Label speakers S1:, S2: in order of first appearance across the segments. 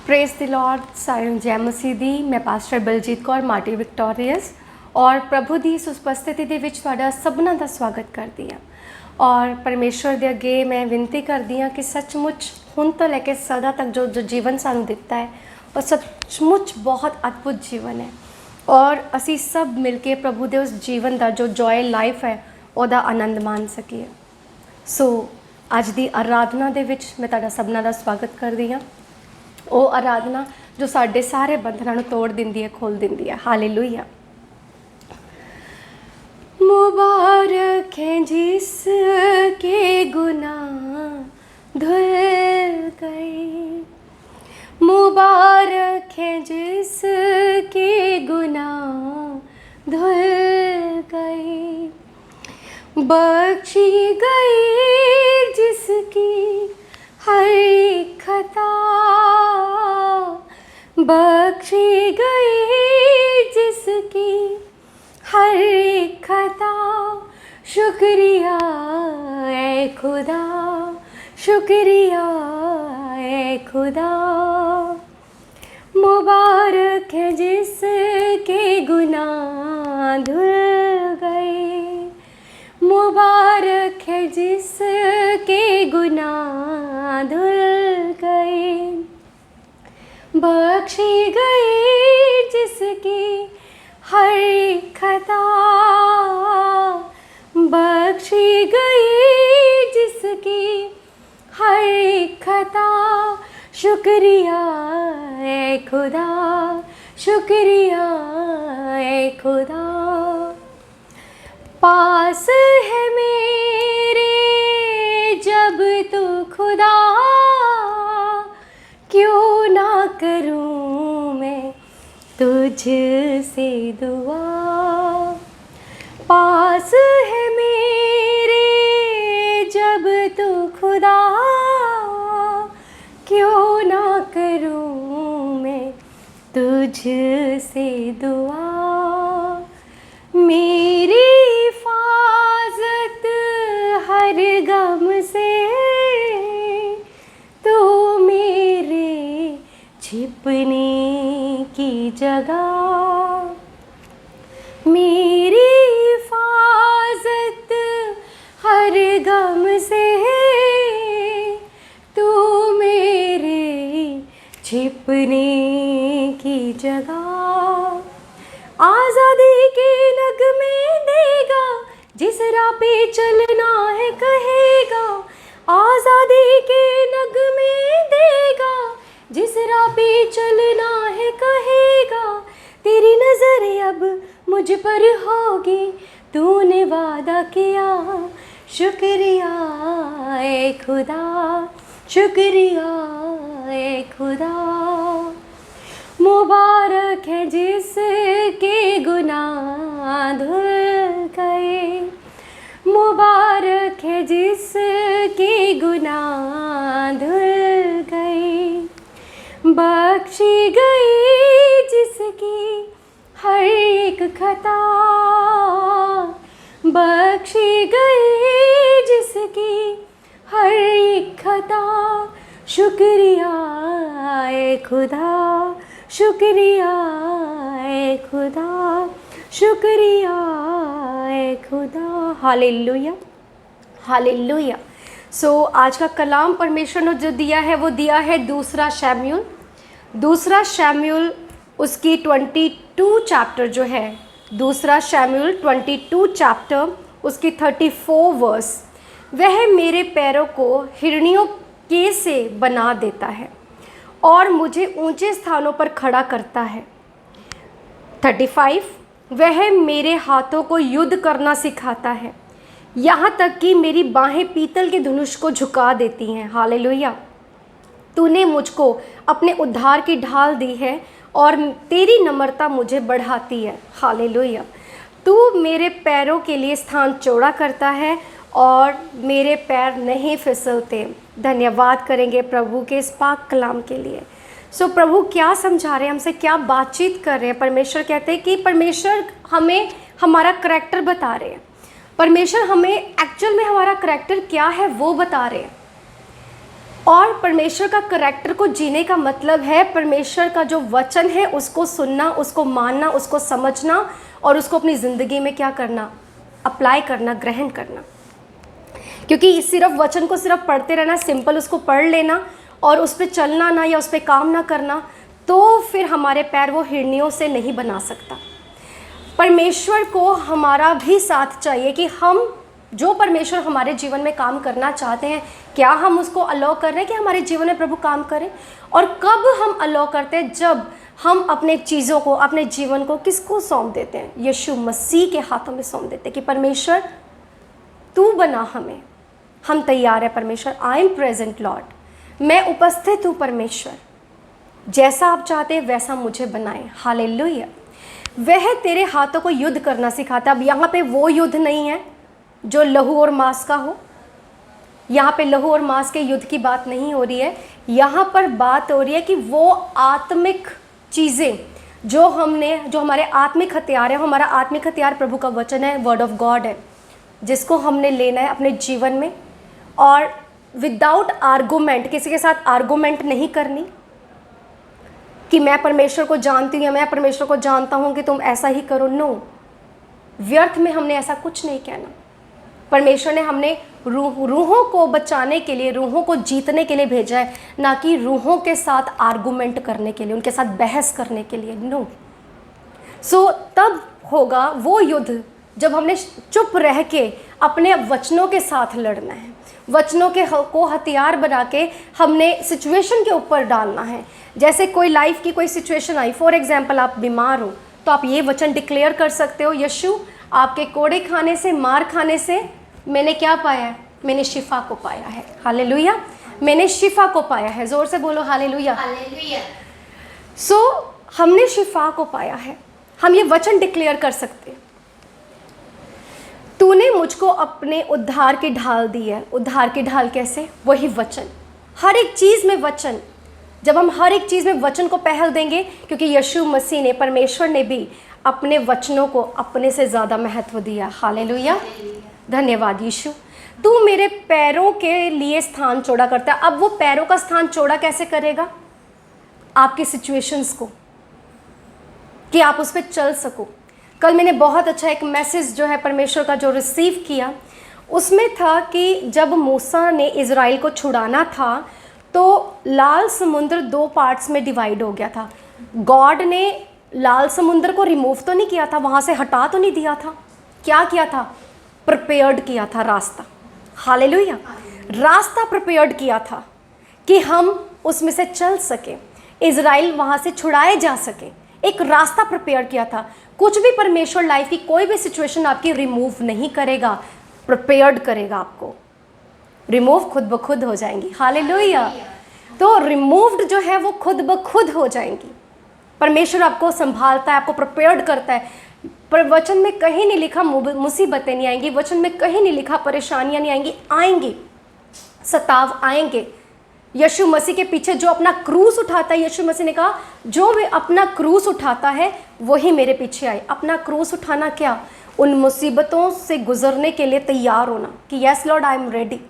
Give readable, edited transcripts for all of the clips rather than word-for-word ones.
S1: Praise the Lord सायं जय मसीह दी। मैं पास्टर बलजीत कौर माटी विक्टोरियस और प्रभु ਦੀ ਇਸ ਉਪਸਥਿਤੀ ਦੇ ਵਿੱਚ ਤੁਹਾਡਾ ਸਭਨਾਂ ਦਾ ਸਵਾਗਤ ਕਰਦੀ ਹਾਂ और परमेश्वर ਦੇ ਅੱਗੇ ਮੈਂ ਬੇਨਤੀ ਕਰਦੀ ਹਾਂ ਕਿ ਸੱਚਮੁੱਚ ਹੁਣ ਤੋਂ ਲੈ ਕੇ ਸਦਾ ਤੱਕ ਜੋ ਜੀਵਨ ਸਾਨੂੰ ਦਿੱਤਾ ਹੈ ਉਹ ਸੱਚਮੁੱਚ ਬਹੁਤ ਅਦਭੁਤ ਜੀਵਨ ਹੈ और ਅਸੀਂ ਸਭ ਮਿਲ ਕੇ ਪ੍ਰਭੂ ਦੇ ਉਸ ਜੀਵਨ ਦਾ ਜੋ ਜੋਏ ਲਾਈਫ ਹੈ ਉਹਦਾ ਆਨੰਦ ਮਾਣ ਸਕੀਏ। ਸੋ ਅੱਜ ਦੀ ਆਰਾਧਨਾ ਦੇ ਵਿੱਚ ਮੈਂ ਤੁਹਾਡਾ ਸਭਨਾਂ ਦਾ ਸਵਾਗਤ ਕਰਦੀ ਹਾਂ। ਉਹ ਆਰਾਧਨਾ ਜੋ ਸਾਡੇ ਸਾਰੇ ਬੰਧਨਾਂ ਨੂੰ ਤੋੜ ਦਿੰਦੀ ਹੈ, ਖੋਲ ਦਿੰਦੀ ਹੈ। हालेलुया। मुबारक है जिसके गुनाह धुल गए, मुबारक है जिसके गुनाह धुल गए, बख्शी गई जिसकी हर एक खता, बख्शी गई जिसकी हर एक खता। शुक्रिया ऐ खुदा, शुक्रिया ऐ खुदा। मुबारक है जिसके गुनाह धुल गए, मुबारक है जिसके गुनाह धुल गए, बख्शी गई जिसकी हर एक खता, बख्शी गई जिसकी हर एक खता। शुक्रिया ऐ खुदा, शुक्रिया ऐ खुदा। पास है मेरे जब तू खुदा, क्यों ना करूं मैं तुझसे दुआ। पास है मेरे जब तू खुदा, क्यों ना करूं मैं तुझसे दुआ। मेरी हिफाजत हर गम से, तू मेरे छिपने की जगह, मेरी हिफाजत हर गम से, तू मेरे छिपने की जगह। आज़ादी के नगमे देगा जिस राह पे चलना है कहेगा, आज़ादी के नगमे देगा जिस राह पे चलना है कहेगा। तेरी नज़र अब मुझ पर होगी, तूने वादा किया। शुक्रिया ऐ खुदा, शुक्रिया ऐ खुदा। मुबारक है जिसके गुनाह धुल गए, मुबारक है जिसके गुनाह धुल गए, बख्शी गई जिसकी हर एक खता, बख्शी गई जिसकी हर एक खता। शुक्रिया ऐ खुदा, शुक्रिया ऐ खुदा, शुक्रिया ऐ खुदा। Hallelujah, hallelujah. सो आज का कलाम परमेश्वर ने जो दिया है वो दिया है दूसरा शमूएल उसकी 22 चैप्टर जो है, दूसरा शमूएल 22 चैप्टर उसकी 34 वर्स। वह मेरे पैरों को हिरनियों के से बना देता है और मुझे ऊंचे स्थानों पर खड़ा करता है। 35 वह मेरे हाथों को युद्ध करना सिखाता है, यहाँ तक कि मेरी बाहें पीतल के धनुष को झुका देती हैं। हालेलुया। तूने मुझको अपने उद्धार की ढाल दी है और तेरी नम्रता मुझे बढ़ाती है। हालेलुया। तू मेरे पैरों के लिए स्थान चौड़ा करता है और मेरे पैर नहीं फिसलते। धन्यवाद करेंगे प्रभु के इस पाक कलाम के लिए। सो प्रभु क्या समझा रहे हैं, हमसे क्या बातचीत कर रहे हैं। परमेश्वर कहते हैं कि परमेश्वर हमें हमारा करैक्टर बता रहे हैं, परमेश्वर हमें एक्चुअल में हमारा करैक्टर क्या है वो बता रहे हैं। और परमेश्वर का करैक्टर को जीने का मतलब है परमेश्वर का जो वचन है उसको सुनना, उसको मानना, उसको समझना और उसको अपनी ज़िंदगी में क्या करना, अप्लाई करना, ग्रहण करना। क्योंकि सिर्फ वचन को सिर्फ पढ़ते रहना, सिंपल उसको पढ़ लेना और उस पर चलना ना या उस पर काम ना करना, तो फिर हमारे पैर वो हिरनियों से नहीं बना सकता। परमेश्वर को हमारा भी साथ चाहिए कि हम जो परमेश्वर हमारे जीवन में काम करना चाहते हैं, क्या हम उसको अलाउ कर रहे हैं कि हमारे जीवन में प्रभु काम करें। और कब हम अलाउ करते हैं, जब हम अपने चीज़ों को, अपने जीवन को किसको सौंप देते हैं, यीशु मसीह के हाथों में सौंप देते हैं कि परमेश्वर तू बना हमें, हम तैयार है परमेश्वर, आई एम प्रेजेंट लॉर्ड, मैं उपस्थित हूँ परमेश्वर, जैसा आप चाहते हैं वैसा मुझे बनाएं। हालेलुया। वह तेरे हाथों को युद्ध करना सिखाता है। अब यहाँ पे वो युद्ध नहीं है जो लहू और मांस का हो, यहाँ पे लहू और मांस के युद्ध की बात नहीं हो रही है। यहाँ पर बात हो रही है कि वो आत्मिक चीज़ें जो हमारे आत्मिक हथियार है, हमारा आत्मिक हथियार प्रभु का वचन है, वर्ड ऑफ गॉड है, जिसको हमने लेना है अपने जीवन में और विदाउट आर्गूमेंट, किसी के साथ आर्गूमेंट नहीं करनी कि मैं परमेश्वर को जानती हूँ या मैं परमेश्वर को जानता हूँ कि तुम ऐसा ही करो। नो, व्यर्थ में हमने ऐसा कुछ नहीं कहना। परमेश्वर ने हमने रूहों को बचाने के लिए, रूहों को जीतने के लिए भेजा है, ना कि रूहों के साथ आर्गूमेंट करने के लिए, उनके साथ बहस करने के लिए। नो। सो तब होगा वो युद्ध जब हमने चुप रह के अपने वचनों के साथ लड़ना है, वचनों के को हथियार बना के हमने सिचुएशन के ऊपर डालना है। जैसे कोई लाइफ की कोई सिचुएशन आई, फॉर एग्जाम्पल आप बीमार हो, तो आप ये वचन डिक्लेयर कर सकते हो, यीशु आपके कोड़े खाने से, मार खाने से मैंने क्या पाया है, मैंने शिफा को पाया है। हालेलुया, मैंने शिफा को पाया है। जोर से बोलो हालेलुया।
S2: हालेलुया।
S1: सो हमने शिफा को पाया है, हम ये वचन डिक्लेयर कर सकते हैं। तूने मुझको अपने उद्धार की ढाल दी है। उद्धार की ढाल कैसे? वही वचन, हर एक चीज़ में वचन। जब हम हर एक चीज़ में वचन को पहल देंगे, क्योंकि यीशु मसीह ने, परमेश्वर ने भी अपने वचनों को अपने से ज़्यादा महत्व दिया। हालेलुया, धन्यवाद यीशु। तू मेरे पैरों के लिए स्थान चौड़ा करता है। अब वो पैरों का स्थान चौड़ा कैसे करेगा? आपकी सिचुएशंस को, कि आप उस पर चल सको। कल मैंने बहुत अच्छा एक मैसेज जो है परमेश्वर का जो रिसीव किया, उसमें था कि जब मूसा ने इज़राइल को छुड़ाना था तो लाल समुद्र 2 पार्ट्स में डिवाइड हो गया था। गॉड ने लाल समुद्र को रिमूव तो नहीं किया था, वहाँ से हटा तो नहीं दिया था, क्या किया था? प्रिपेयर्ड किया था रास्ता। हालेलुया, रास्ता प्रिपेयर्ड किया था कि हम उसमें से चल सके, इज़राइल वहाँ से छुड़ाए जा सके। एक रास्ता प्रिपेयर किया था। कुछ भी परमेश्वर लाइफ की कोई भी सिचुएशन आपकी रिमूव नहीं करेगा, प्रिपेयर्ड करेगा आपको। रिमूव खुद ब खुद हो जाएंगी। हालेलुया। तो रिमूव्ड जो है वो खुद ब खुद हो जाएंगी। परमेश्वर आपको संभालता है, आपको प्रिपेयर्ड करता है। पर वचन में कहीं नहीं लिखा मुसीबतें नहीं आएंगी, वचन में कहीं नहीं लिखा परेशानियां नहीं आएंगी, आएंगी, सताव आएंगे। यीशु मसीह के पीछे जो अपना क्रूस उठाता है, यीशु मसीह ने कहा जो भी अपना क्रूस उठाता है वही मेरे पीछे आए। अपना क्रूस उठाना क्या? उन मुसीबतों से गुजरने के लिए तैयार होना कि yes Lord I am ready.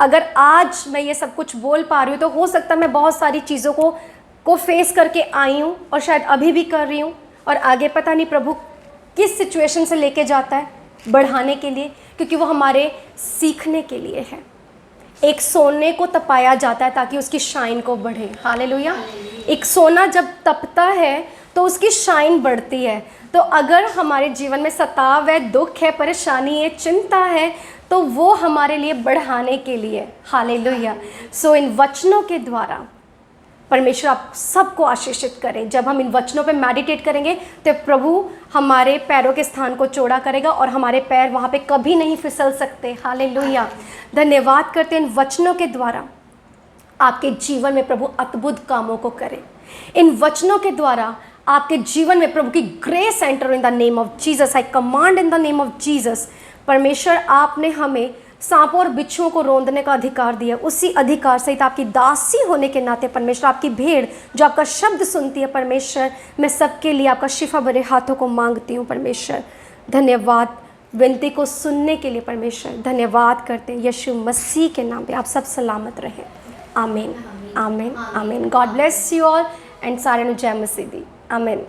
S1: अगर आज मैं ये सब कुछ बोल पा रही हूँ तो हो सकता है मैं बहुत सारी चीज़ों को फेस करके आई हूँ और शायद अभी भी कर रही हूँ, और आगे पता नहीं प्रभु किस सिचुएशन से लेके जाता है बढ़ाने के लिए, क्योंकि वो हमारे सीखने के लिए है। एक सोने को तपाया जाता है ताकि उसकी शाइन को बढ़े। हालेलुया। एक सोना जब तपता है तो उसकी शाइन बढ़ती है। तो अगर हमारे जीवन में सताव है, दुख है, परेशानी है, चिंता है, तो वो हमारे लिए बढ़ाने के लिए। हालेलुया। सो इन वचनों के द्वारा परमेश्वर आप सबको आशीषित करें। जब हम इन वचनों पे मेडिटेट करेंगे तो प्रभु हमारे पैरों के स्थान को चौड़ा करेगा और हमारे पैर वहाँ पे कभी नहीं फिसल सकते। हालेलुया। धन्यवाद करते हैं इन वचनों के द्वारा आपके जीवन में प्रभु अद्भुत कामों को करे। इन वचनों के द्वारा आपके जीवन में प्रभु की grace enter in the name of Jesus. I command in the name of Jesus. परमेश्वर आपने हमें सांपों और बिच्छुओं को रौंदने का अधिकार दिया, उसी अधिकार सहित आपकी दासी होने के नाते परमेश्वर आपकी भेड़ जो आपका शब्द सुनती है, परमेश्वर मैं सबके लिए आपका शिफा भरे हाथों को मांगती हूँ। परमेश्वर धन्यवाद, विनती को सुनने के लिए परमेश्वर धन्यवाद करते हैं। यीशु मसीह के नाम पे आप सब सलामत रहें। ਆਮੀਨ ਆਮੀਨ ਆਮੀਨ। God bless you all and ਸਾਰਿਆਂ ਨੂੰ ਜੈ ਮਸੀਹ ਦੀ। ਆਮੀਨ।